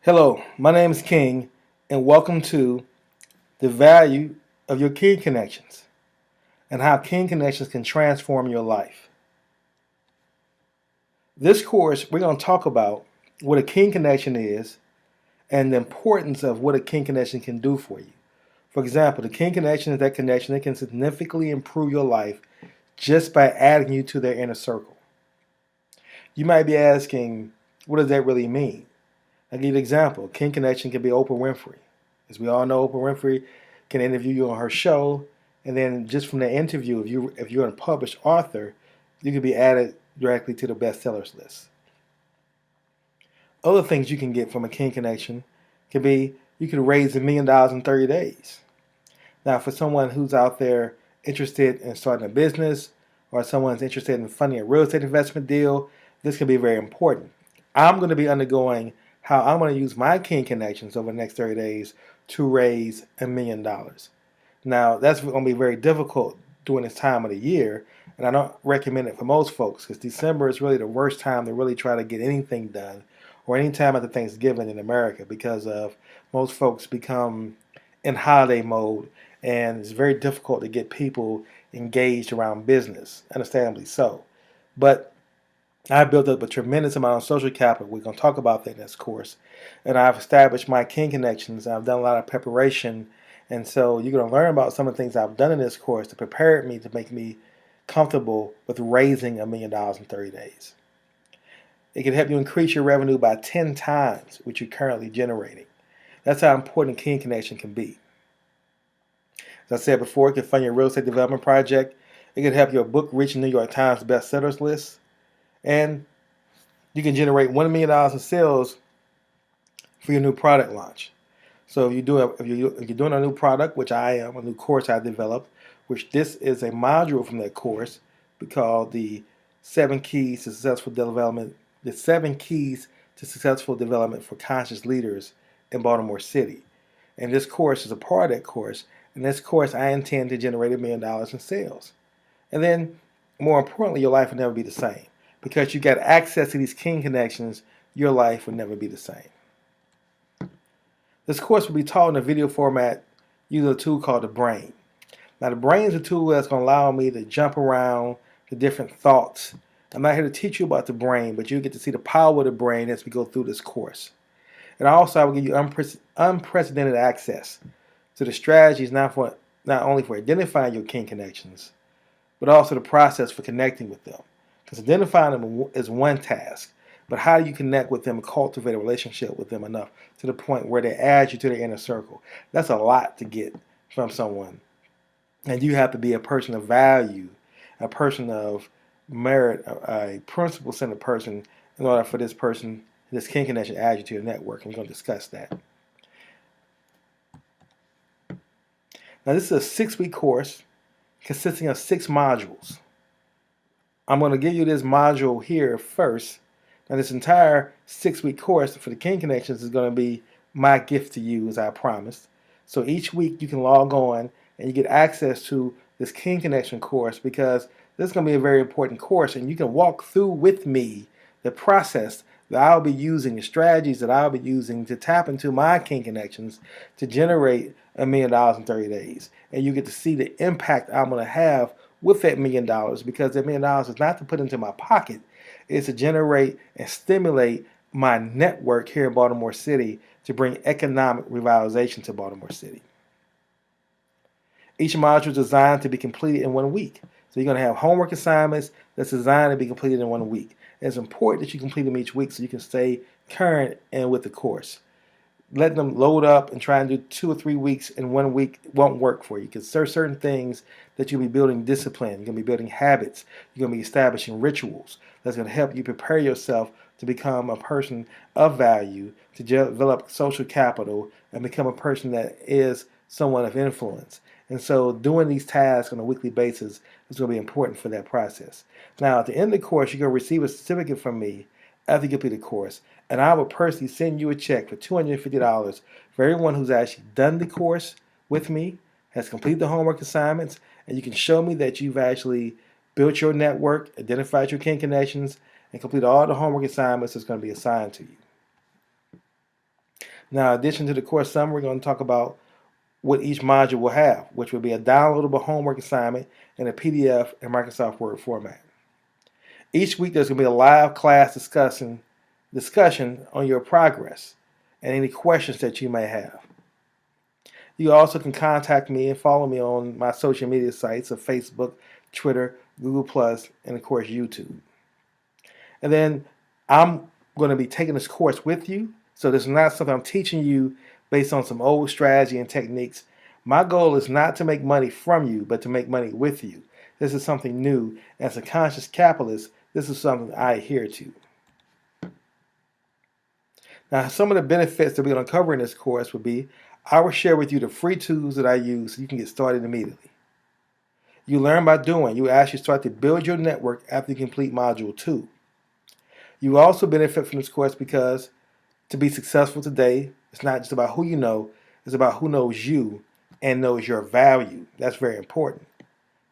Hello, my name is King, and welcome to the value of your King Connections and how King Connections can transform your life. This course, we're going to talk about what a King Connection is and the importance of what a King Connection can do for you. For example, the King Connection is that connection that can significantly improve your life just by adding you to their inner circle. You might be asking, what does that really mean? I'll give you an example. King Connection can be Oprah Winfrey. As we all know, Oprah Winfrey can interview you on her show, and then just from the interview, if you're a published author, you can be added directly to the bestsellers list. Other things you can get from a King Connection can be you can raise $1 million in 30 days. Now, for someone who's out there interested in starting a business or someone's interested in funding a real estate investment deal, this can be very important. I'm going to be undergoing how I'm going to use my King Connections over the next 30 days to raise $1 million. Now, that's going to be very difficult during this time of the year, and I don't recommend it for most folks because December is really the worst time to really try to get anything done or any time after Thanksgiving in America because of most folks become in holiday mode, and it's very difficult to get people engaged around business, understandably so. But I've built up a tremendous amount of social capital. We're going to talk about that in this course. And I've established my King Connections. I've done a lot of preparation. And so you're going to learn about some of the things I've done in this course to prepare me to make me comfortable with raising $1 million in 30 days. It can help you increase your revenue by 10 times what you're currently generating. That's how important King Connection can be. As I said before, it can fund your real estate development project. It can help your book reach the New York Times bestsellers list. And you can generate $1 million in sales for your new product launch. So if you're doing a new product, which I am, a new course I developed, which this is a module from that course, we call the 7 Keys to Successful Development, the 7 Keys to Successful Development for Conscious Leaders in Baltimore City. And this course is a part of that course. In this course, I intend to generate $1 million in sales. And then, more importantly, your life will never be the same. Because you got access to these King Connections, your life will never be the same. This course will be taught in a video format using a tool called the brain. Now, the brain is a tool that's going to allow me to jump around to different thoughts. I'm not here to teach you about the brain, but you get to see the power of the brain as we go through this course. And also, I will give you unprecedented access to the strategies not only for identifying your King Connections, but also the process for connecting with them. Because identifying them is one task, but how do you connect with them and cultivate a relationship with them enough to the point where they add you to their inner circle? That's a lot to get from someone. And you have to be a person of value, a person of merit, a principle-centered person in order for this King Connection, to add you to your network. And we're going to discuss that. Now, this is a 6-week course consisting of 6 modules. I'm going to give you this module here first. Now, this entire 6-week course for the King Connections is going to be my gift to you, as I promised. So each week you can log on and you get access to this King Connection course because this is going to be a very important course, and you can walk through with me the process that I'll be using, the strategies that I'll be using to tap into my King Connections to generate $1 million in 30 days. And you get to see the impact I'm going to have with that $1 million, because that $1 million is not to put into my pocket. It's to generate and stimulate my network here in Baltimore City to bring economic revitalization to Baltimore City. Each module is designed to be completed in 1 week. So you're going to have homework assignments that's designed to be completed in 1 week. And it's important that you complete them each week so you can stay current and with the course. Letting them load up and try and do 2 or 3 weeks in 1 week won't work for you, because there are certain things that you'll be building discipline, you're going to be building habits, you're going to be establishing rituals that's going to help you prepare yourself to become a person of value, to develop social capital, and become a person that is someone of influence. And so doing these tasks on a weekly basis is going to be important for that process. Now, at the end of the course, you're going to receive a certificate from me after you complete the course, and I will personally send you a check for $250 for everyone who's actually done the course with me, has completed the homework assignments, and you can show me that you've actually built your network, identified your King Connections, and completed all the homework assignments that's going to be assigned to you. Now, in addition to the course summary, we're going to talk about what each module will have, which will be a downloadable homework assignment in a PDF and Microsoft Word format. Each week, there's going to be a live class discussion on your progress and any questions that you may have. You also can contact me and follow me on my social media sites of Facebook, Twitter, Google+, and of course YouTube. And then I'm going to be taking this course with you. So this is not something I'm teaching you based on some old strategy and techniques. My goal is not to make money from you, but to make money with you. This is something new. As a conscious capitalist, this is something I adhere to. Now, some of the benefits that we're going to cover in this course would be, I will share with you the free tools that I use so you can get started immediately. You learn by doing. You actually start to build your network after you complete Module 2. You also benefit from this course because to be successful today, it's not just about who you know, it's about who knows you and knows your value. That's very important.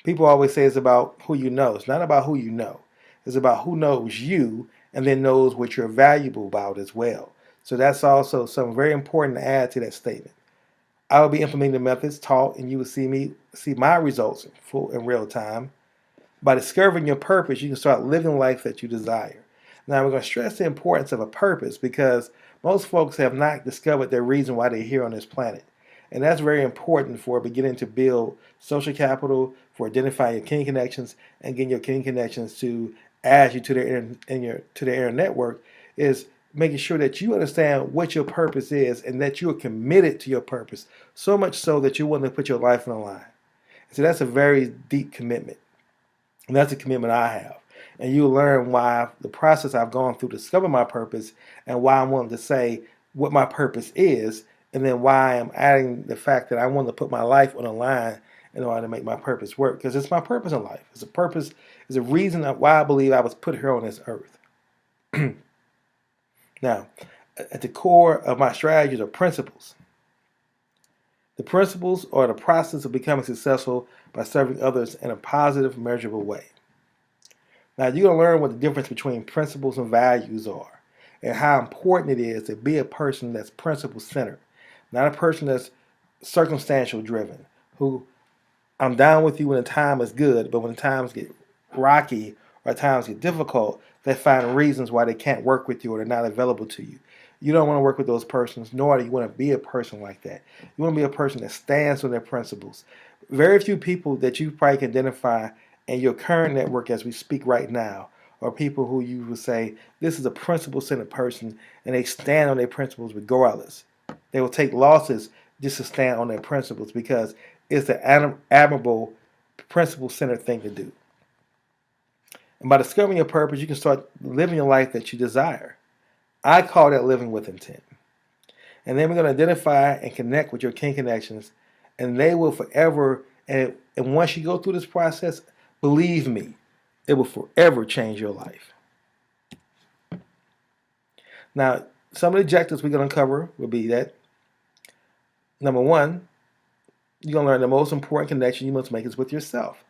People always say it's about who you know. It's not about who you know. It's about who knows you and then knows what you're valuable about as well. So that's also something very important to add to that statement. I will be implementing the methods taught, and you will see my results in real time. By discovering your purpose, you can start living life that you desire. Now, we're going to stress the importance of a purpose because most folks have not discovered their reason why they're here on this planet. And that's very important for beginning to build social capital, for identifying your kin connections, and getting your kin connections to add you to their inner network, is making sure that you understand what your purpose is and that you are committed to your purpose, so much so that you're willing to put your life on the line. So that's a very deep commitment. And that's a commitment I have. And you'll learn why the process I've gone through to discover my purpose and why I'm willing to say what my purpose is, and then why I'm adding the fact that I want to put my life on the line in order to make my purpose work. Because it's my purpose in life. It's a purpose, it's a reason why I believe I was put here on this earth. Now, at the core of my strategies are principles. The principles are the process of becoming successful by serving others in a positive, measurable way. Now, you're going to learn what the difference between principles and values are, and how important it is to be a person that's principle-centered, not a person that's circumstantial-driven, who I'm down with you when the time is good, but when the times get rocky or times get difficult, they find reasons why they can't work with you or they're not available to you. You don't want to work with those persons, nor do you want to be a person like that. You want to be a person that stands on their principles. Very few people that you probably can identify in your current network as we speak right now are people who you would say, this is a principle-centered person, and they stand on their principles regardless. They will take losses just to stand on their principles because it's the admirable, principle-centered thing to do. And by discovering your purpose, you can start living your life that you desire. I call that living with intent. And then we're going to identify and connect with your kin connections, and they will forever, and once you go through this process, believe me, it will forever change your life. Now, some of the objectives we're going to cover will be that, number one, you're going to learn the most important connection you must make is with yourself.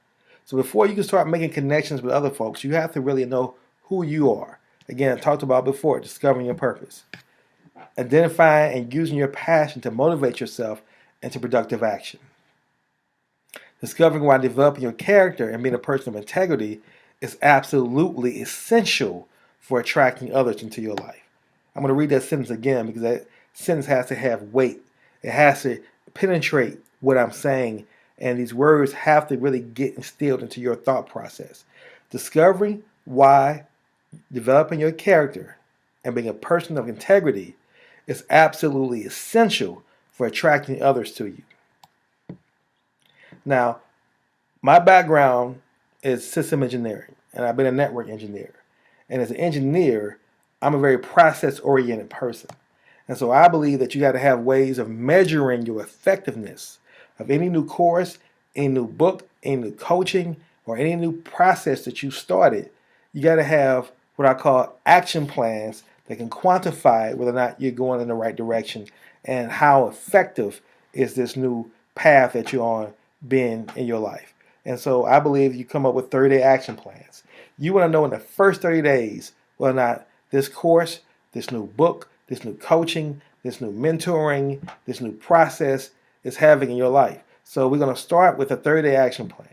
So before you can start making connections with other folks, you have to really know who you are. Again, I talked about before, discovering your purpose. Identifying and using your passion to motivate yourself into productive action. Discovering why developing your character and being a person of integrity is absolutely essential for attracting others into your life. I'm going to read that sentence again because that sentence has to have weight. It has to penetrate what I'm saying, and these words have to really get instilled into your thought process. Discovering why developing your character and being a person of integrity is absolutely essential for attracting others to you. Now, my background is system engineering, and I've been a network engineer. And as an engineer, I'm a very process-oriented person. And so I believe that you got to have ways of measuring your effectiveness of any new course, any new book, any new coaching, or any new process that you started. You got to have what I call action plans that can quantify whether or not you're going in the right direction and how effective is this new path that you're on being in your life. And so I believe you come up with 30-day action plans. You want to know in the first 30 days whether or not this course, this new book, this new coaching, this new mentoring, this new process is having in your life. So we're going to start with a 30-day action plan.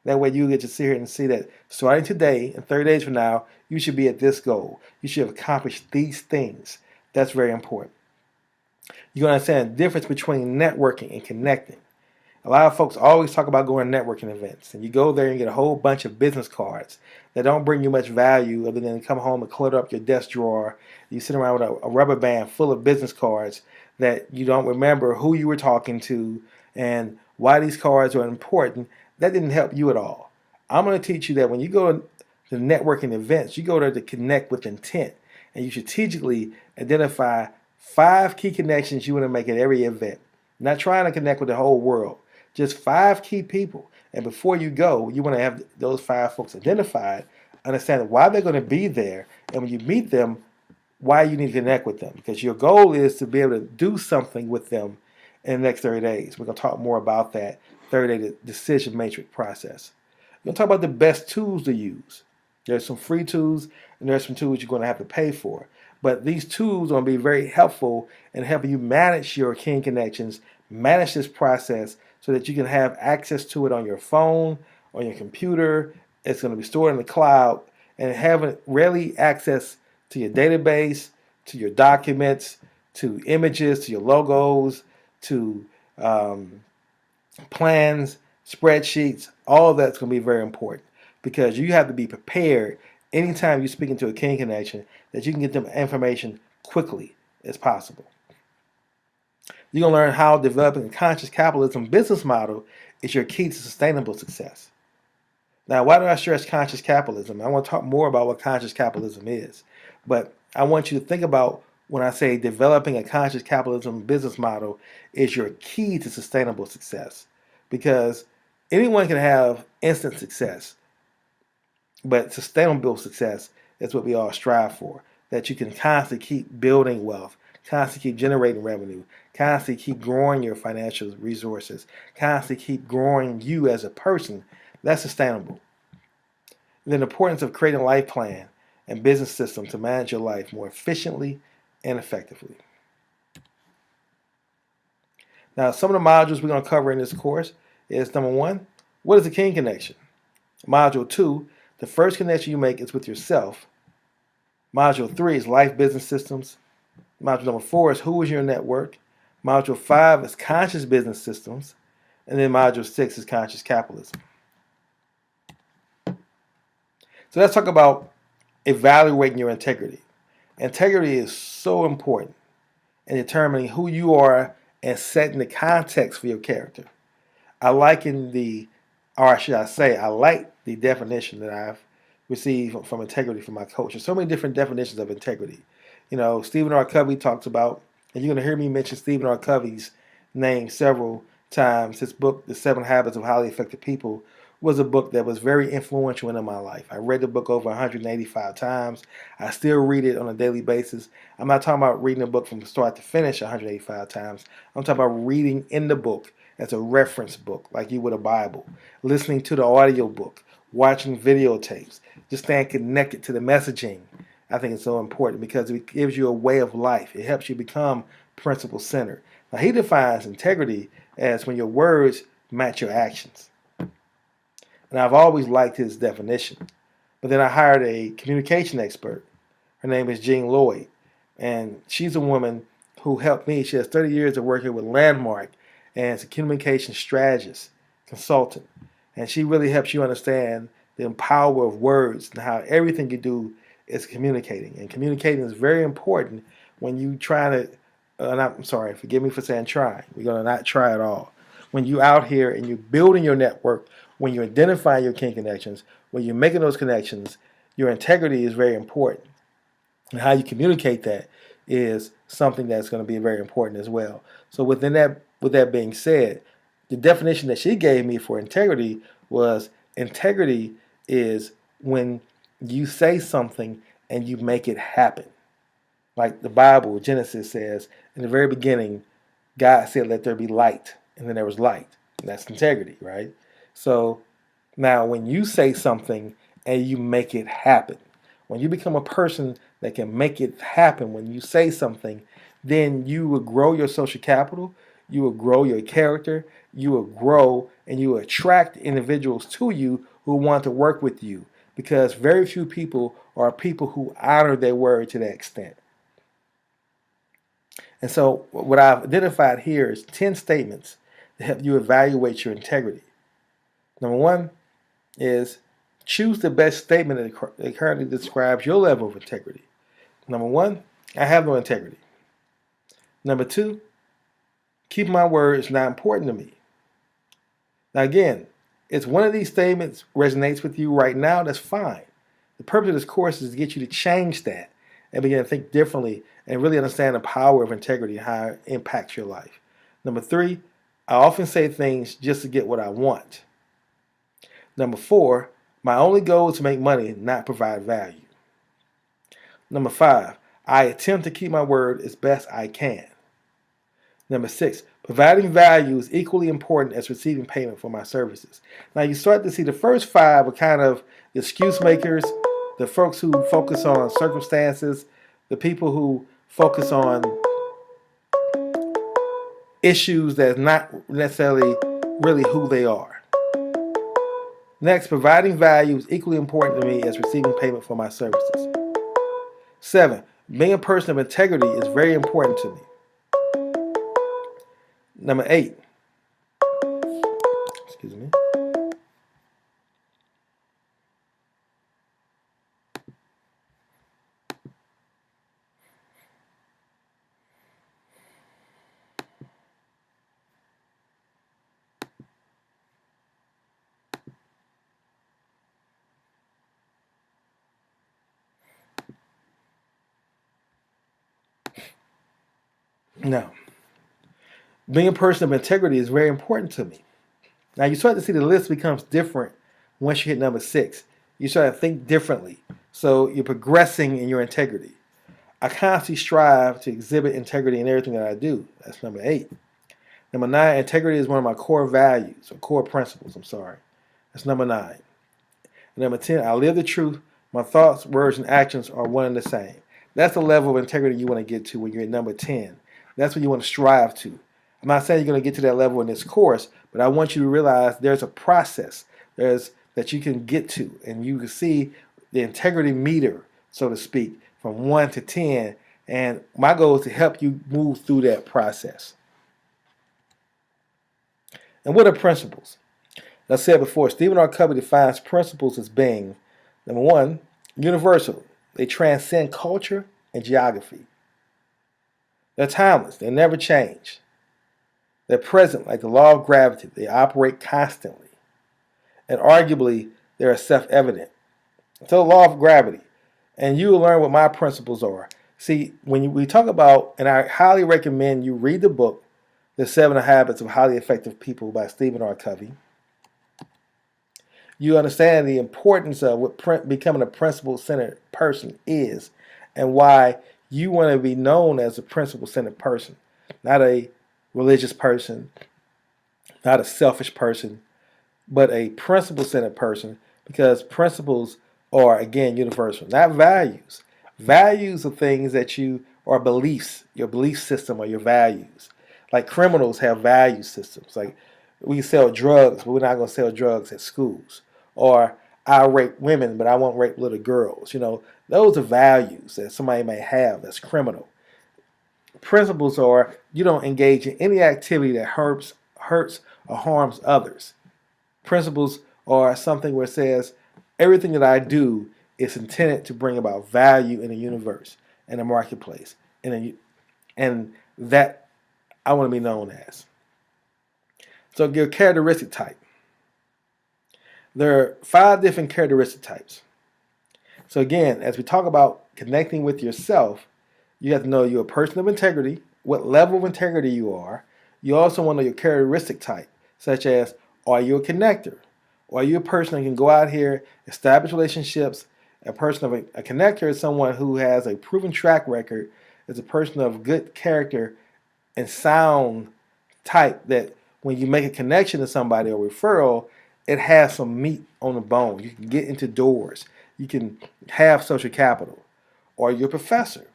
That way you get to sit here and see that starting today and 30 days from now, you should be at this goal. You should have accomplished these things. That's very important. You're going to understand the difference between networking and connecting. A lot of folks always talk about going to networking events, and you go there and get a whole bunch of business cards that don't bring you much value other than come home and clutter up your desk drawer. You sit around with a rubber band full of business cards that you don't remember who you were talking to and why these cards are important. That didn't help you at all. I'm going to teach you that when you go to networking events, you go there to connect with intent, and you strategically identify 5 key connections you want to make at every event. Not trying to connect with the whole world. Just 5 key people. And before you go, you want to have those 5 folks identified, understand why they're going to be there, and when you meet them, why you need to connect with them. Because your goal is to be able to do something with them in the next 30 days. We're going to talk more about that 30-day decision matrix process. We're going to talk about the best tools to use. There's some free tools, and there's some tools you're going to have to pay for. But these tools are going to be very helpful in helping you manage your key connections, manage this process, so that you can have access to it on your phone, on your computer. It's going to be stored in the cloud, and having readily access to your database, to your documents, to images, to your logos, to plans, spreadsheets. All of that's going to be very important because you have to be prepared anytime you're speaking to a key connection that you can get them information quickly as possible. You're going to learn how developing a conscious capitalism business model is your key to sustainable success. Now, why do I stress conscious capitalism? I want to talk more about what conscious capitalism is. But I want you to think about when I say developing a conscious capitalism business model is your key to sustainable success. Because anyone can have instant success, but sustainable success is what we all strive for. That you can constantly keep building wealth, constantly keep generating revenue, constantly keep growing your financial resources, constantly keep growing you as a person. That's sustainable. And then the importance of creating a life plan and business system to manage your life more efficiently and effectively. Now, some of the modules we're going to cover in this course is number 1, what is a key connection? Module 2, the first connection you make is with yourself. Module 3 is life business systems. Module number 4 is who is your network. Module 5 is conscious business systems. And then module 6 is conscious capitalism. So let's talk about evaluating your integrity. Integrity is so important in determining who you are and setting the context for your character. I like the definition that I've received from integrity from my coach. There's so many different definitions of integrity. You know, Stephen R. Covey talks about, and you're going to hear me mention Stephen R. Covey's name several times. His book, The 7 Habits of Highly Effective People, was a book that was very influential in my life. I read the book over 185 times. I still read it on a daily basis. I'm not talking about reading a book from start to finish 185 times. I'm talking about reading in the book as a reference book, like you would a Bible, listening to the audio book, watching videotapes, just staying connected to the messaging. I think it's so important because it gives you a way of life. It helps you become principle-centered. Now, he defines integrity as when your words match your actions. And I've always liked his definition. But then I hired a communication expert. Her name is Jean Lloyd. And she's a woman who helped me. She has 30 years of working with Landmark and is a communication strategist, consultant. And she really helps you understand the power of words and how everything you do is communicating. And communicating is very important when you try to, I'm sorry, forgive me for saying try. We're going to not try at all. When you're out here and you're building your network, when you're identifying your key connections, when you're making those connections, your integrity is very important. And how you communicate that is something that's going to be very important as well. So with that being said, the definition that she gave me for integrity was integrity is when you say something and you make it happen. Like the Bible, Genesis says, in the very beginning, God said, let there be light. And then there was light. And that's integrity, right? So now when you say something and you make it happen, when you become a person that can make it happen, when you say something, then you will grow your social capital, you will grow your character, you will grow and you will attract individuals to you who want to work with you, because very few people are people who honor their word to that extent. And so what I've identified here is 10 statements that help you evaluate your integrity. Number one is choose the best statement that currently describes your level of integrity. Number one, I have no integrity. Number two, keep my word is not important to me. Now again, if one of these statements resonates with you right now, that's fine. The purpose of this course is to get you to change that and begin to think differently and really understand the power of integrity and how it impacts your life. Number three, I often say things just to get what I want. Number four, my only goal is to make money, not provide value. Number five, I attempt to keep my word as best I can. Number six, providing value is equally important as receiving payment for my services. Now you start to see the first five are kind of the excuse makers, the folks who focus on circumstances, the people who focus on issues that's not necessarily really who they are. Next, providing value is equally important to me as receiving payment for my services. 7, being a person of integrity is very important to me. Number 8, excuse me. Now, being a person of integrity is very important to me. Now, you start to see the list becomes different once you hit number 6. You start to think differently. So you're progressing in your integrity. I constantly strive to exhibit integrity in everything that I do. That's number 8. Number 9, integrity is one of my core values, or core principles, That's number 9. And number 10, I live the truth. My thoughts, words, and actions are one and the same. That's the level of integrity you want to get to when you're at number 10. That's what you want to strive to. I'm not saying you're going to get to that level in this course, but I want you to realize there's a process that you can get to, and you can see the integrity meter, so to speak, from 1 to 10, and my goal is to help you move through that process. And what are principles? As I said before, Stephen R. Covey defines principles as being, number 1, universal. They transcend culture and geography. They're timeless. They never change. They're present like the law of gravity. They operate constantly. And arguably, they're self-evident. So the law of gravity. And you will learn what my principles are. See, when we talk about, and I highly recommend you read the book, The 7 Habits of Highly Effective People by Stephen R. Covey. You understand the importance of what becoming a principle-centered person is and why you want to be known as a principle-centered person, not a religious person, not a selfish person, but a principle-centered person, because principles are, again, universal, not values. Values are things that are beliefs, your belief system or your values. Like criminals have value systems. Like we sell drugs, but we're not going to sell drugs at schools. Or I rape women, but I won't rape little girls. Those are values that somebody may have that's criminal. Principles are you don't engage in any activity that hurts or harms others. Principles are something where it says everything that I do is intended to bring about value in the universe, in the marketplace, and that I want to be known as. So your characteristic type. There are 5 different characteristic types. So again, as we talk about connecting with yourself, you have to know you're a person of integrity, what level of integrity you are. You also want to know your characteristic type, such as, are you a connector? Or are you a person that can go out here, establish relationships? A person of a connector is someone who has a proven track record, is a person of good character and sound type that when you make a connection to somebody or referral, it has some meat on the bone. You can get into doors. You can have social capital. Or you're a professor.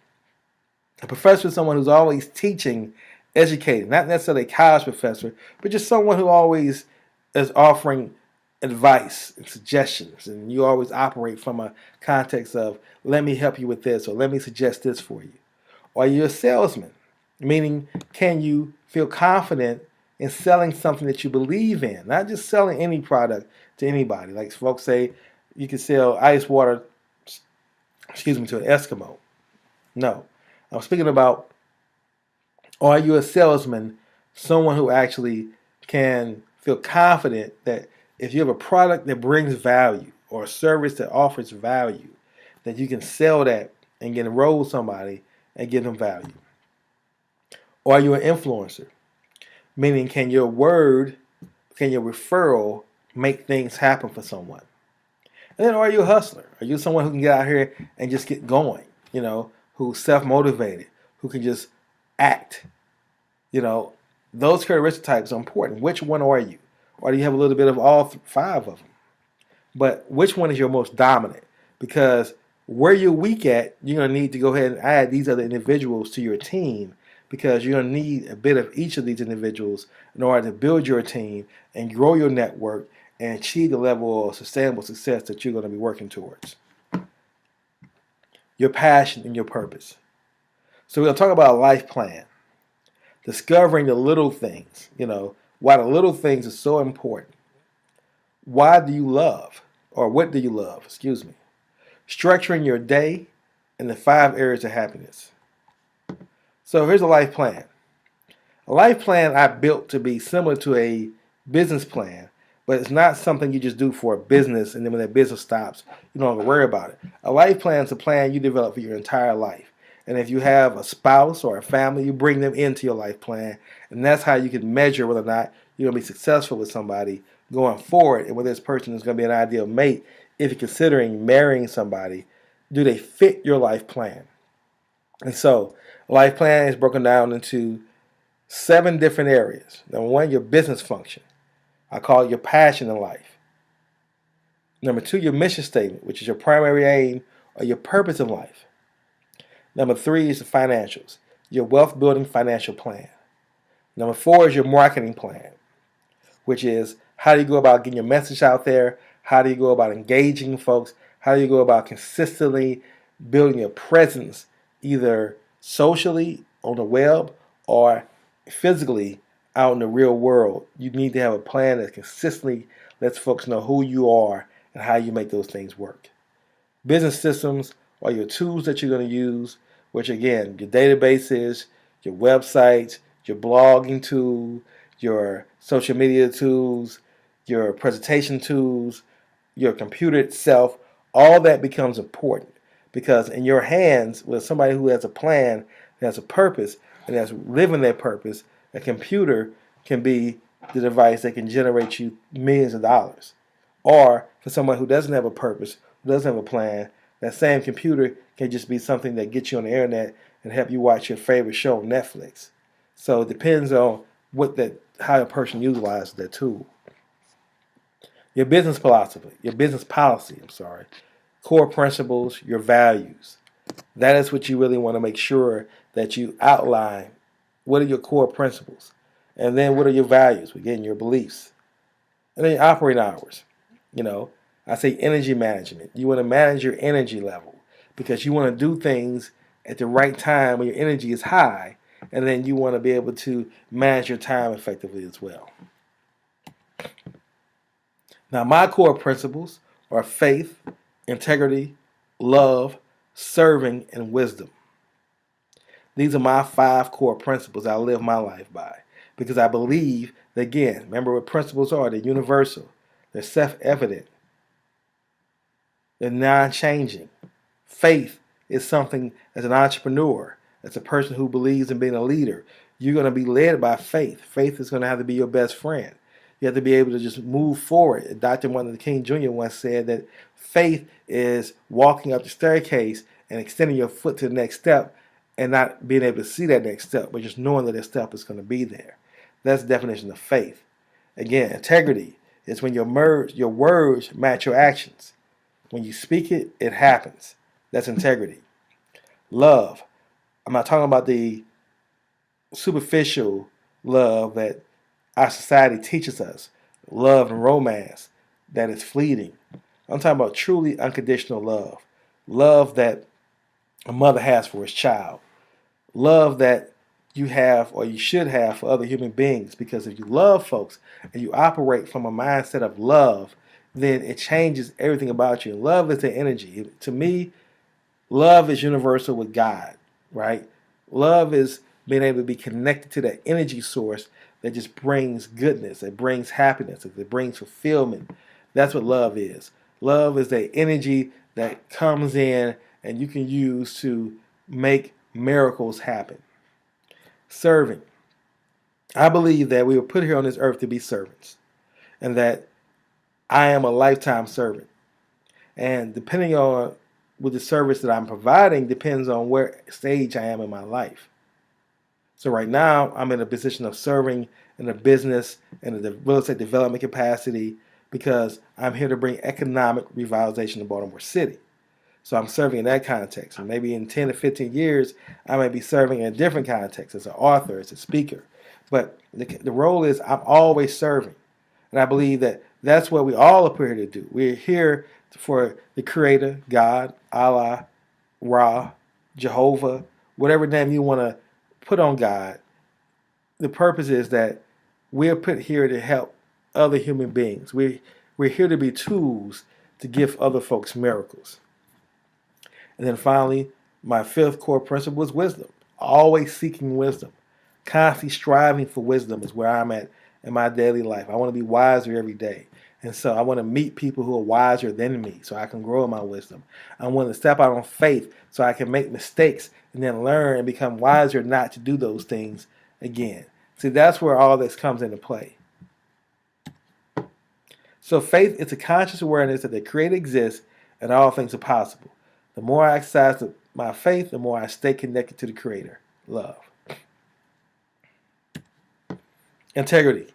A professor is someone who's always teaching, educating, not necessarily a college professor, but just someone who always is offering advice and suggestions. And you always operate from a context of, let me help you with this, or let me suggest this for you. Or you're a salesman, meaning can you feel confident in selling something that you believe in, not just selling any product to anybody. Like folks say, you can sell ice water, to an Eskimo. No. I'm speaking about, are you a salesman, someone who actually can feel confident that if you have a product that brings value or a service that offers value, that you can sell that and get enroll somebody and give them value? Or are you an influencer? Meaning, can your referral make things happen for someone? And then, are you a hustler? Are you someone who can get out here and just get going? Who's self-motivated, who can just act? Those characteristic types are important. Which one are you? Or do you have a little bit of all five of them? But which one is your most dominant? Because where you're weak at, you're going to need to go ahead and add these other individuals to your team, because you're going to need a bit of each of these individuals in order to build your team and grow your network and achieve the level of sustainable success that you're going to be working towards. Your passion and your purpose. So we're going to talk about a life plan. Discovering the little things, why the little things are so important. Why do you love? Or what do you love? Excuse me. Structuring your day and the 5 areas of happiness. So here's a life plan. A life plan I built to be similar to a business plan, but it's not something you just do for a business and then when that business stops, you don't have to worry about it. A life plan is a plan you develop for your entire life. And if you have a spouse or a family, you bring them into your life plan. And that's how you can measure whether or not you're going to be successful with somebody going forward and whether this person is going to be an ideal mate. If you're considering marrying somebody, do they fit your life plan? And so, a life plan is broken down into 7 different areas. Number 1, your business function. I call it your passion in life. Number 2, your mission statement, which is your primary aim or your purpose in life. Number 3 is the financials, your wealth building financial plan. Number 4 is your marketing plan, which is how do you go about getting your message out there? How do you go about engaging folks? How do you go about consistently building your presence either socially on the web or physically out in the real world? You need to have a plan that consistently lets folks know who you are and how you make those things work. Business systems are your tools that you're going to use, which again, your databases, your websites, your blogging tool, your social media tools, your presentation tools, your computer itself. All that becomes important because in your hands, with somebody who has a plan, that has a purpose, and that's living their purpose, a computer can be the device that can generate you millions of dollars. Or for someone who doesn't have a purpose, who doesn't have a plan, that same computer can just be something that gets you on the internet and help you watch your favorite show on Netflix. So it depends on how a person utilizes that tool. Your business philosophy, core principles, your values. That is what you really want to make sure that you outline. What are your core principles? And then what are your values? Again, your beliefs. And then your operating hours. I say energy management. You want to manage your energy level because you want to do things at the right time when your energy is high, and then you want to be able to manage your time effectively as well. Now, my core principles are faith, integrity, love, serving, and wisdom. These are my 5 core principles I live my life by because I believe that, again, remember what principles are. They're universal. They're self-evident. They're non-changing. Faith is something as an entrepreneur, as a person who believes in being a leader. You're going to be led by faith. Faith is going to have to be your best friend. You have to be able to just move forward. Dr. Martin Luther King Jr. once said that faith is walking up the staircase and extending your foot to the next step and not being able to see that next step, but just knowing that step is going to be there. That's the definition of faith. Again, integrity is when your words match your actions. When you speak it, it happens. That's integrity. Love. I'm not talking about the superficial love that our society teaches us, love and romance that is fleeting. I'm talking about truly unconditional love, love that a mother has for his child, love that you have or you should have for other human beings. Because if you love folks and you operate from a mindset of love, then it changes everything about you. Love is the energy. To me, love is universal with God, right? Love is being able to be connected to that energy source that just brings goodness, that brings happiness, that brings fulfillment. That's what love is. Love is the energy that comes in and you can use to make miracles happen. Serving. I believe that we were put here on this earth to be servants, and that I am a lifetime servant. And depending on with the service that I'm providing depends on where stage I am in my life. So right now, I'm in a position of serving in a business and a real estate development capacity because I'm here to bring economic revitalization to Baltimore City. So I'm serving in that context. And maybe in 10 to 15 years, I may be serving in a different context as an author, as a speaker. But the role is I'm always serving. And I believe that that's what we all are here to do. We're here for the Creator, God, Allah, Ra, Jehovah, whatever name you want to put on God. The purpose is that we're put here to help other human beings. We're here to be tools to give other folks miracles. And then finally, my fifth core principle is wisdom. Always seeking wisdom. Constantly striving for wisdom is where I'm at in my daily life. I want to be wiser every day. And so I want to meet people who are wiser than me so I can grow in my wisdom. I want to step out on faith so I can make mistakes and then learn and become wiser not to do those things again. See, that's where all this comes into play. So faith is a conscious awareness that the Creator exists and all things are possible. The more I exercise my faith, the more I stay connected to the Creator. Love. Integrity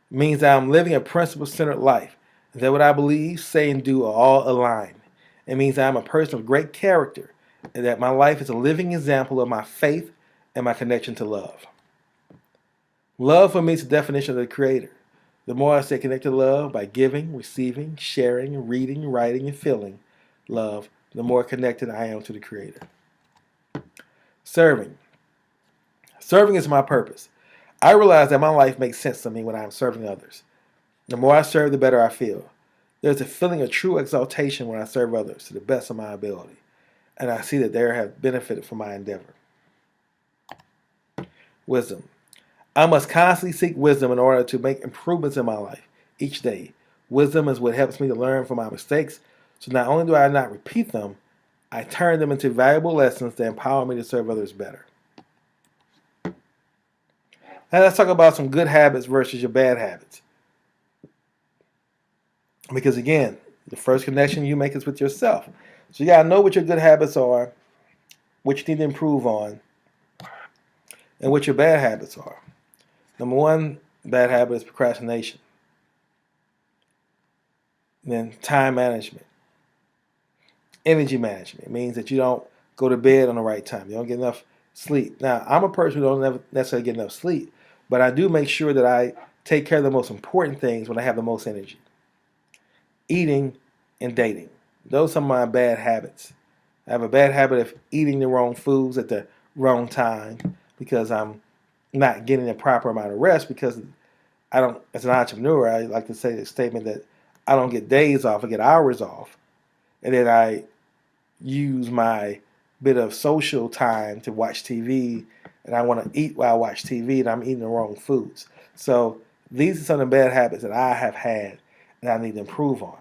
means that I'm living a principle-centered life, and that what I believe, say, and do are all aligned. It means that I'm a person of great character, and that my life is a living example of my faith and my connection to love. Love for me is the definition of the Creator. The more I stay connected to love by giving, receiving, sharing, reading, writing, and feeling love, the more connected I am to the Creator. Serving. Serving is my purpose. I realize that my life makes sense to me when I'm serving others. The more I serve, the better I feel. There's a feeling of true exaltation when I serve others to the best of my ability, and I see that they have benefited from my endeavor. Wisdom. I must constantly seek wisdom in order to make improvements in my life each day. Wisdom is what helps me to learn from my mistakes, so not only do I not repeat them, I turn them into valuable lessons that empower me to serve others better. Now let's talk about some good habits versus your bad habits. Because again, the first connection you make is with yourself. So you got to know what your good habits are, what you need to improve on, and what your bad habits are. Number one bad habit is procrastination. And then time management. Energy management. It means that you don't go to bed on the right time. You don't get enough sleep. Now, I'm a person who don't necessarily get enough sleep, but I do make sure that I take care of the most important things when I have the most energy. Eating and dating. Those are my bad habits. I have a bad habit of eating the wrong foods at the wrong time because I'm not getting the proper amount of rest because I don't, as an entrepreneur, I like to say the statement that I don't get days off, I get hours off. And then I use my bit of social time to watch TV, and I want to eat while I watch TV, and I'm eating the wrong foods. So these are some of the bad habits that I have had that I need to improve on.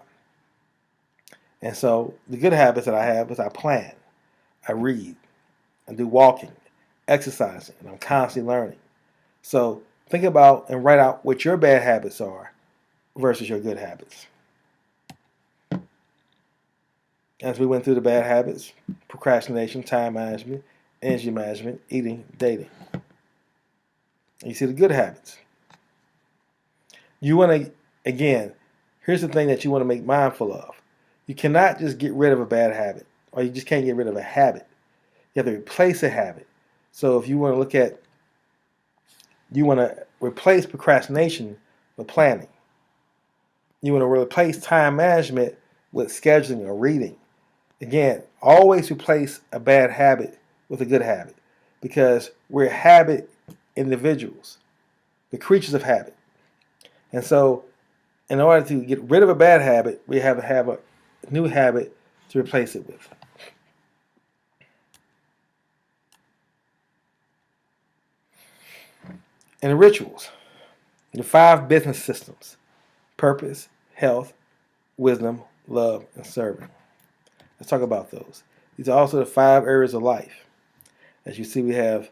And so the good habits that I have is I plan, I read, I do walking, exercising, and I'm constantly learning. So think about and write out what your bad habits are versus your good habits. As we went through the bad habits, procrastination, time management, energy management, eating, dating. And you see the good habits. You want to, again, here's the thing that you want to make mindful of. You cannot just get rid of a bad habit, or you just can't get rid of a habit. You have to replace a habit. So if you want to look at, you want to replace procrastination with planning. You want to replace time management with scheduling or reading. Again, always replace a bad habit with a good habit, because we're habit individuals, the creatures of habit. And so in order to get rid of a bad habit, we have to have a new habit to replace it with. And the rituals, the 5 business systems: purpose, health, wisdom, love, and serving. Let's talk about those. These are also the 5 areas of life. As you see, we have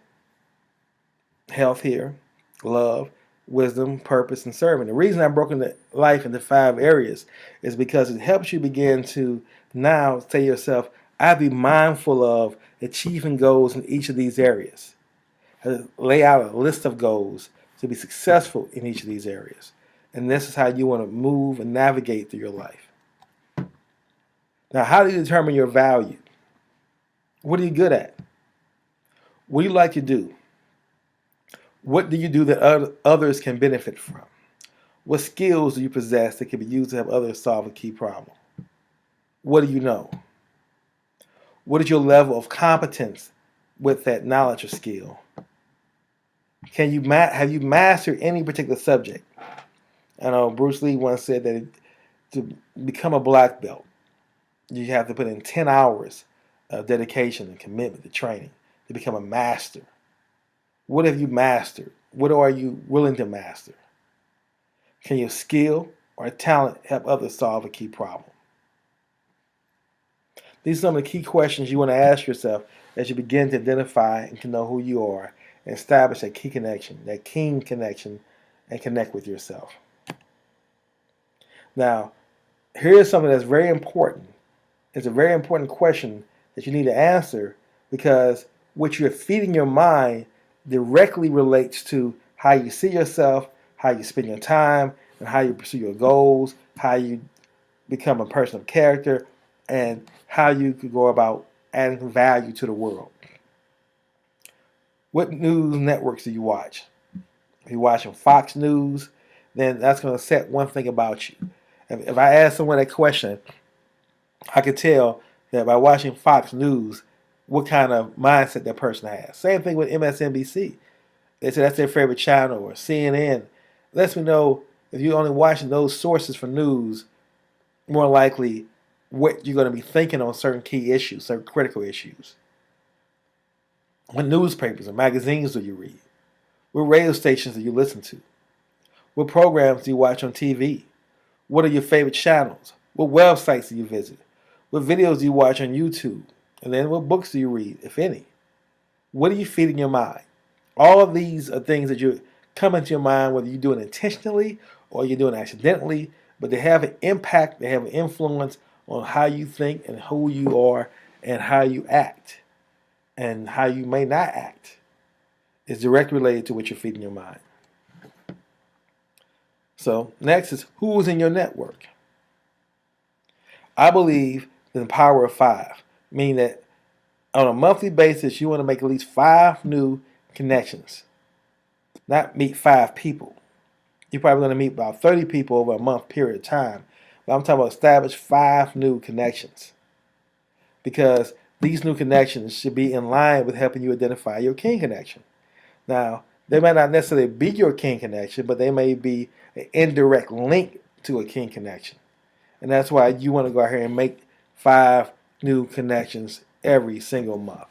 health here, love, wisdom, purpose, and serving. The reason I've broken the life into 5 areas is because it helps you begin to now say to yourself, I have to be mindful of achieving goals in each of these areas. Lay out a list of goals to be successful in each of these areas. And this is how you want to move and navigate through your life. Now, how do you determine your value? What are you good at? What do you like to do? What do you do that others can benefit from? What skills do you possess that can be used to help others solve a key problem? What do you know? What is your level of competence with that knowledge or skill? Have you mastered any particular subject? I know Bruce Lee once said that to become a black belt, you have to put in 10 hours of dedication and commitment to training to become a master. What have you mastered? What are you willing to master? Can your skill or talent help others solve a key problem? These are some of the key questions you want to ask yourself as you begin to identify and to know who you are and establish that key connection, that keen connection, and connect with yourself. Now, here's something that's very important. It's a very important question that you need to answer, because what you're feeding your mind directly relates to how you see yourself, how you spend your time, and how you pursue your goals, how you become a person of character, and how you could go about adding value to the world. What news networks do you watch? If you're watching Fox News, then that's going to set one thing about you. If I ask someone that question, I could tell that by watching Fox News what kind of mindset that person has. Same thing with MSNBC. They say that's their favorite channel, or CNN. Lets me know if you're only watching those sources for news, more likely what you're going to be thinking on certain key issues, certain critical issues. What newspapers or magazines do you read? What radio stations do you listen to? What programs do you watch on TV? What are your favorite channels? What websites do you visit? What videos do you watch on YouTube? And then what books do you read, if any? What are you feeding your mind? All of these are things that you come into your mind, whether you do it intentionally or you're doing it accidentally, but they have an impact, they have an influence on how you think and who you are and how you act and how you may not act. Is directly related to what you're feeding your mind. So next is who's in your network. I believe in the power of 5, meaning that on a monthly basis, you want to make at least 5 new connections. Not meet 5 people. You're probably going to meet about 30 people over a month period of time. But I'm talking about establish 5 new connections. Because these new connections should be in line with helping you identify your king connection. Now, they might not necessarily be your king connection, but they may be an indirect link to a king connection. And that's why you want to go out here and make 5 new connections every single month.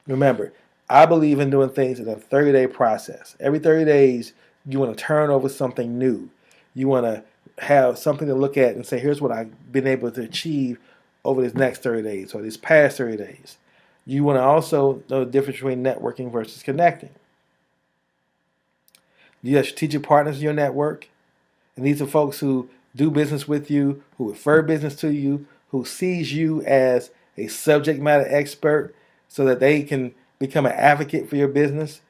Remember, I believe in doing things in a 30-day process. Every 30 days, you want to turn over something new. You want to have something to look at and say, here's what I've been able to achieve over this next 30 days or these past 30 days. You want to also know the difference between networking versus connecting. You have strategic partners in your network, and these are folks who do business with you, who refer business to you, who sees you as a subject matter expert so that they can become an advocate for your business,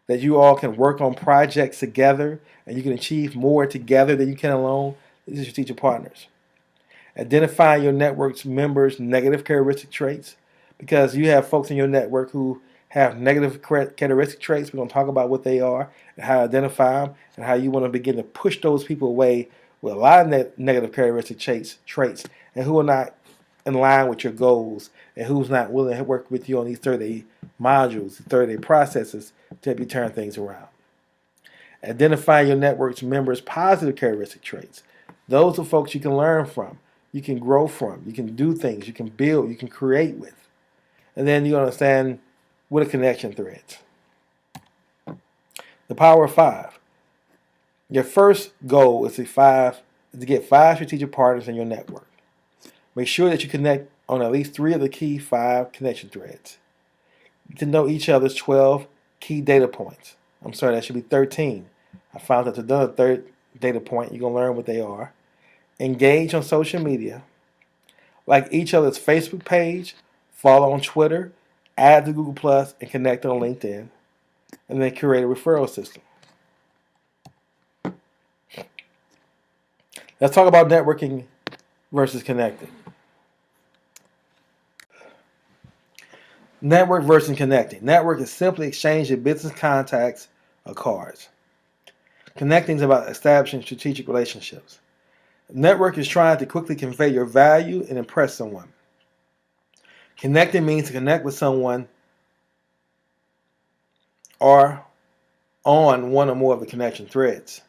that you all can work on projects together and you can achieve more together than you can alone. These are strategic partners. Identify your network's members' negative characteristic traits, because you have folks in your network who have negative characteristic traits. We're going to talk about what they are and how to identify them and how you want to begin to push those people away with a lot of negative characteristic traits and who are not in line with your goals and who's not willing to work with you on these 30 modules, 30 processes to help you turn things around. Identify your network's members' positive characteristic traits. Those are folks you can learn from, you can grow from, you can do things, you can build, you can create with. And then you understand what are connection threads. The power of 5. Your first goal is to get 5 strategic partners in your network. Make sure that you connect on at least 3 of the key 5 connection threads. To know each other's 12 key data points. I'm sorry, that should be 13. I found out another third data point. You're going to learn what they are. Engage on social media. Like each other's Facebook page. Follow on Twitter. Add to Google Plus and connect on LinkedIn. And then create a referral system. Let's talk about networking versus connecting. Network versus connecting. Network is simply exchanging business contacts or cards. Connecting is about establishing strategic relationships. Network is trying to quickly convey your value and impress someone. Connecting means to connect with someone or on one or more of the connection threads.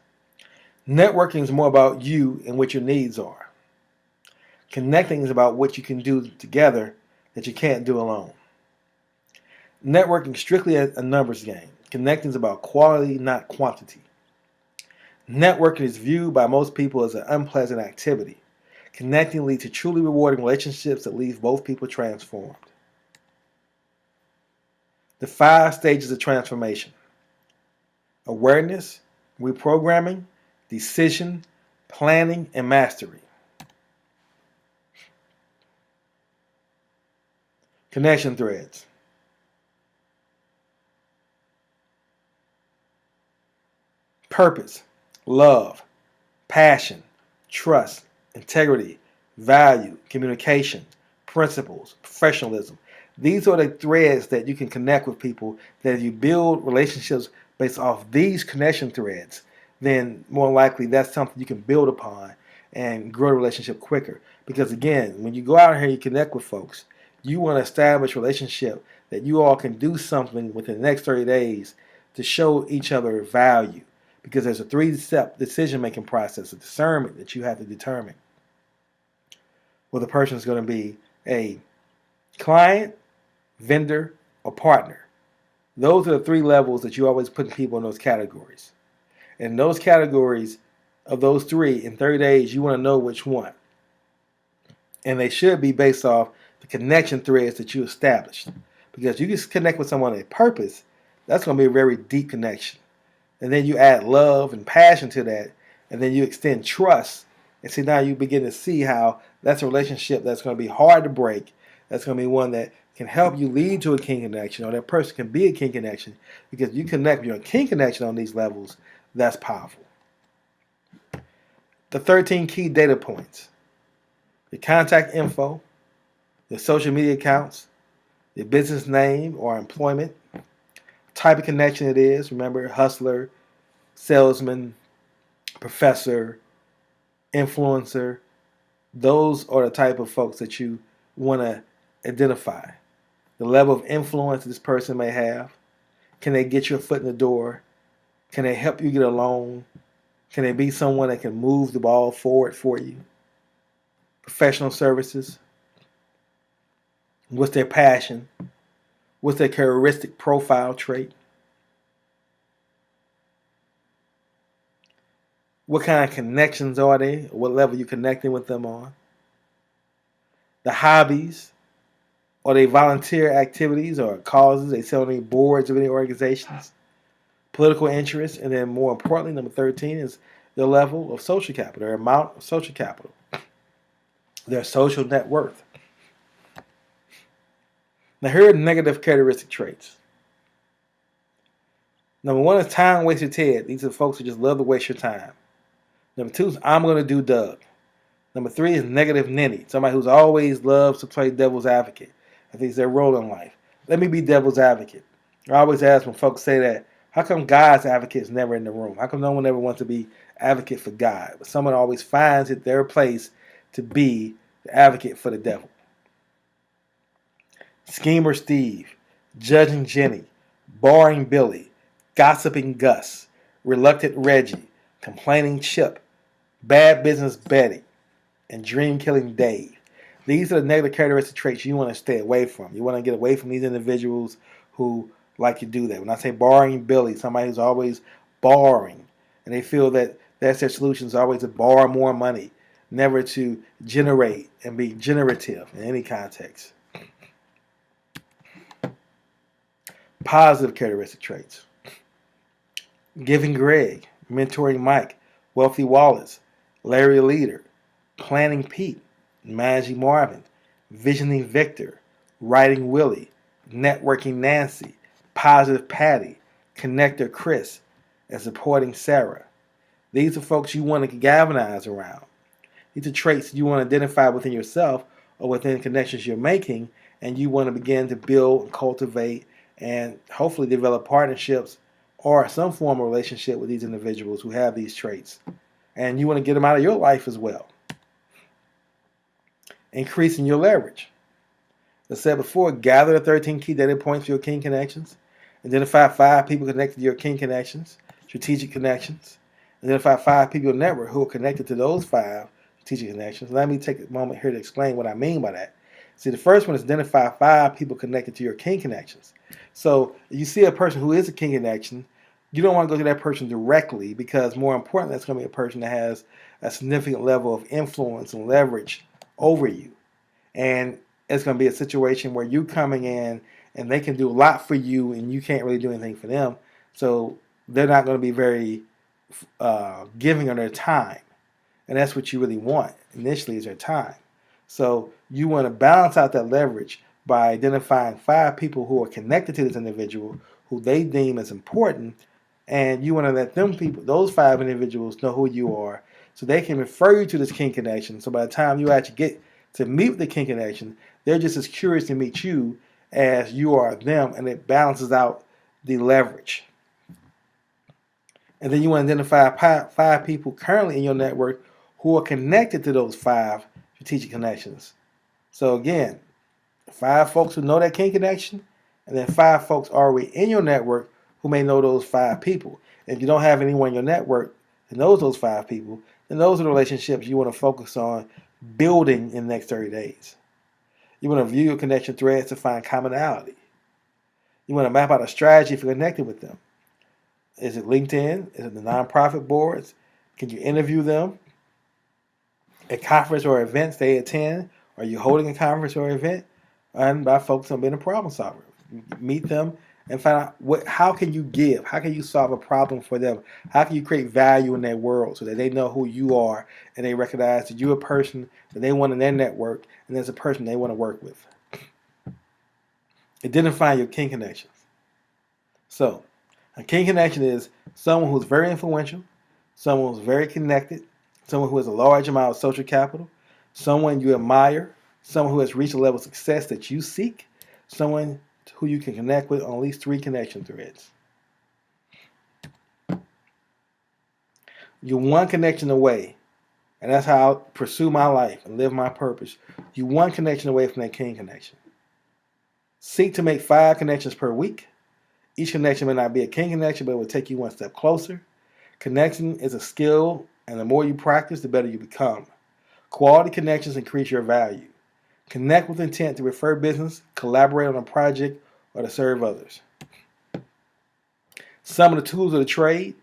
Networking is more about you and what your needs are. Connecting is about what you can do together that you can't do alone. Networking is strictly a numbers game. Connecting is about quality, not quantity. Networking is viewed by most people as an unpleasant activity. Connecting leads to truly rewarding relationships that leave both people transformed. The 5 stages of transformation: awareness, reprogramming, decision, planning, and mastery. Connection threads. Purpose, love, passion, trust, integrity, value, communication, principles, professionalism. These are the threads that you can connect with people, that if you build relationships based off these connection threads, then more likely that's something you can build upon and grow the relationship quicker. Because again, when you go out here and you connect with folks, you want to establish a relationship that you all can do something within the next 30 days to show each other value. Because there's a 3-step decision-making process, a discernment that you have to determine whether the person is going to be a client, vendor, or partner. Those are the 3 levels that you always put people in those categories. And those categories of those 3, in 30 days, you want to know which one. And they should be based off the connection threads that you established. Because you can connect with someone on a purpose, that's going to be a very deep connection. And then you add love and passion to that, and then you extend trust. And see, now you begin to see how that's a relationship that's going to be hard to break. That's going to be one that can help you lead to a king connection, or that person can be a king connection, because you connect with your king connection on these levels. That's powerful. The 13 key data points: your contact info, your social media accounts, your business name or employment, type of connection it is. Remember, hustler, salesman, professor, influencer. Those are the type of folks that you want to identify. The level of influence this person may have. Can they get your foot in the door? Can they help you get a loan? Can they be someone that can move the ball forward for you? Professional services. What's their passion? What's their characteristic profile trait? What kind of connections are they? What level are you connecting with them on? The hobbies. Are they volunteer activities or causes? They sit on any boards of any organizations? Political interests. And then more importantly, number 13 is their level of social capital, their amount of social capital, their social net worth. Now here are negative characteristic traits. Number 1 is time wasted Ted. These are folks who just love to waste your time. Number 2 is I'm going to do Doug. Number 3 is negative ninny. Somebody who's always loves to play devil's advocate. I think it's their role in life. Let me be devil's advocate. I always ask when folks say that, how come God's advocate is never in the room? How come no one ever wants to be advocate for God? But someone always finds it their place to be the advocate for the devil. Schemer Steve, Judging Jenny, Barring Billy, Gossiping Gus, Reluctant Reggie, Complaining Chip, Bad Business Betty, and Dream Killing Dave. These are the negative characteristic traits you want to stay away from. You want to get away from these individuals who like to do that. When I say borrowing Billy, somebody who's always borrowing, and they feel that that's their solution is always to borrow more money, never to generate and be generative in any context. Positive characteristic traits. Giving Greg, Mentoring Mike, Wealthy Wallace, Larry Leader, Planning Pete, Managing Marvin, Visioning Victor, Writing Willie, Networking Nancy, Positive Patty, Connector Chris, and Supporting Sarah. These are folks you want to galvanize around. These are traits you want to identify within yourself or within connections you're making, and you want to begin to build and cultivate and hopefully develop partnerships or some form of relationship with these individuals who have these traits. And you want to get them out of your life as well. Increasing your leverage. As I said before, gather the 13 key data points for your king connections. Identify 5 people connected to your king connections, strategic connections. Identify 5 people in your network who are connected to those 5 strategic connections. Let me take a moment here to explain what I mean by that. See, the first one is identify 5 people connected to your king connections. So if you see a person who is a king connection, you don't want to go to that person directly because more importantly, that's going to be a person that has a significant level of influence and leverage over you. And it's going to be a situation where you coming in and they can do a lot for you and you can't really do anything for them. So they're not going to be very giving of their time. And that's what you really want initially is their time. So you want to balance out that leverage by identifying 5 people who are connected to this individual who they deem as important, and you want to let them people, those 5 individuals, know who you are, so they can refer you to this king connection. So by the time you actually get to meet with the king connection, they're just as curious to meet you as you are them, and it balances out the leverage. And then you want to identify 5 people currently in your network who are connected to those 5 strategic connections. So again, 5 folks who know that king connection, and then 5 folks already in your network who may know those 5 people. If you don't have anyone in your network that knows those 5 people, then those are the relationships you want to focus on building in the next 30 days. You want to view your connection threads to find commonality. You want to map out a strategy for connecting with them. Is it LinkedIn? Is it the nonprofit boards? Can you interview them? A conference or events they attend? Are you holding a conference or event? And by focusing on being a problem solver. Meet them and find out how can you give? How can you solve a problem for them? How can you create value in their world so that they know who you are and they recognize that you're a person that they want in their network and there's a person they want to work with. Identify your king connections. So, a king connection is someone who's very influential, someone who's very connected, someone who has a large amount of social capital, someone you admire, someone who has reached a level of success that you seek, someone who you can connect with on at least 3 connection threads. You're one connection away, and that's how I pursue my life and live my purpose. You're one connection away from that king connection. Seek to make 5 connections per week. Each connection may not be a king connection, but it will take you one step closer. Connection is a skill, and the more you practice, the better you become. Quality connections increase your value. Connect with intent to refer business, collaborate on a project, or to serve others. Some of the tools of the trade: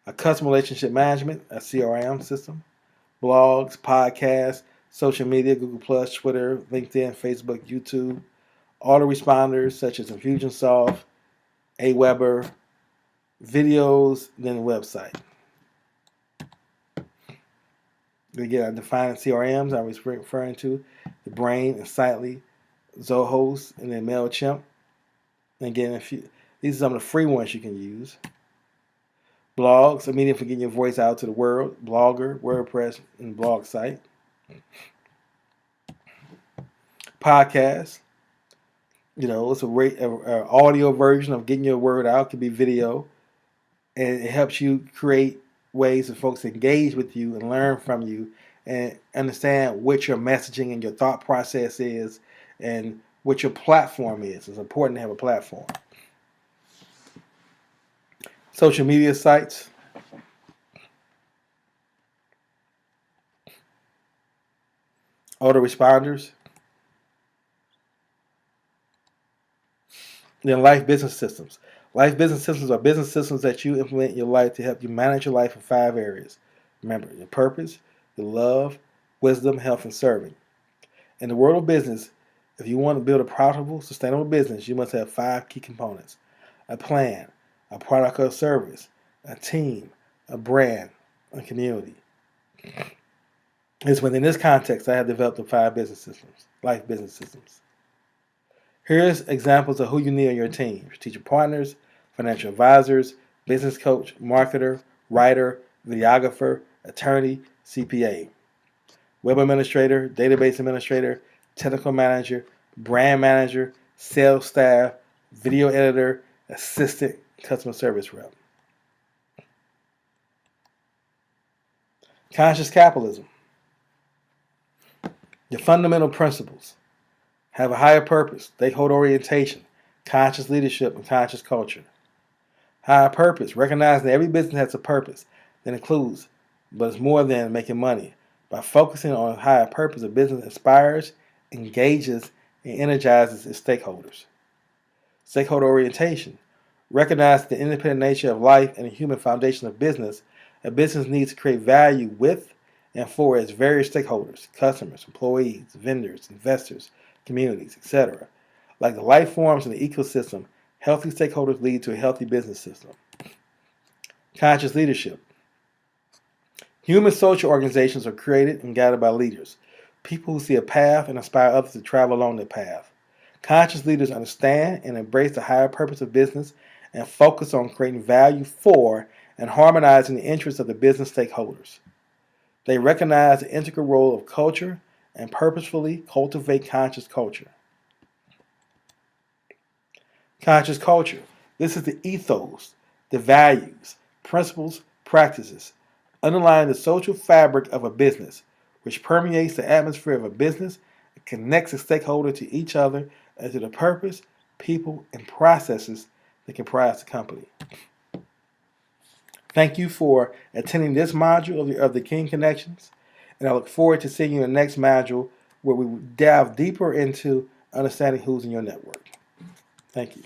a customer relationship management, a CRM system, blogs, podcasts, social media, Google+, Twitter, LinkedIn, Facebook, YouTube, autoresponders such as Infusionsoft, Aweber, videos, then a website. Again, I define CRMs I was referring to: the Brain, Insightly, Zohos, and then MailChimp. And again, these are some of the free ones you can use. Blogs, a medium for getting your voice out to the world: Blogger, WordPress, and blog site. Podcasts, It's a audio version of getting your word out. It could be video, and it helps you create ways for folks to engage with you and learn from you and understand what your messaging and your thought process is and what your platform is. It's important to have a platform. Social media sites. Autoresponders. Then life business systems. Life business systems are business systems that you implement in your life to help you manage your life in 5 areas. Remember, your purpose, your love, wisdom, health, and serving. In the world of business, if you want to build a profitable, sustainable business, you must have 5 key components: a plan, a product or service, a team, a brand, a community. It's within this context I have developed the 5 business systems, life business systems. Here's examples of who you need on your team: strategic partners, financial advisors, business coach, marketer, writer, videographer, attorney, CPA, web administrator, database administrator, technical manager, brand manager, sales staff, video editor, assistant, customer service rep. Conscious capitalism. Your fundamental principles: have a higher purpose, stakeholder orientation, conscious leadership, and conscious culture. Higher purpose: recognize that every business has a purpose that includes, but it's more than making money. By focusing on a higher purpose, a business inspires, engages, and energizes its stakeholders. Stakeholder orientation: recognize the independent nature of life and the human foundation of business. A business needs to create value with and for its various stakeholders: customers, employees, vendors, investors, communities, etc. Like the life forms in the ecosystem, healthy stakeholders lead to a healthy business system. Conscious leadership. Human social organizations are created and guided by leaders, people who see a path and inspire others to travel along that path. Conscious leaders understand and embrace the higher purpose of business and focus on creating value for and harmonizing the interests of the business stakeholders. They recognize the integral role of culture and purposefully cultivate conscious culture. Conscious culture. This is the ethos, the values, principles, practices underlying the social fabric of a business, which permeates the atmosphere of a business and connects the stakeholder to each other and to the purpose, people, and processes that comprise the company. Thank you for attending this module of the King Connections, and I look forward to seeing you in the next module where we dive deeper into understanding who's in your network. Thank you.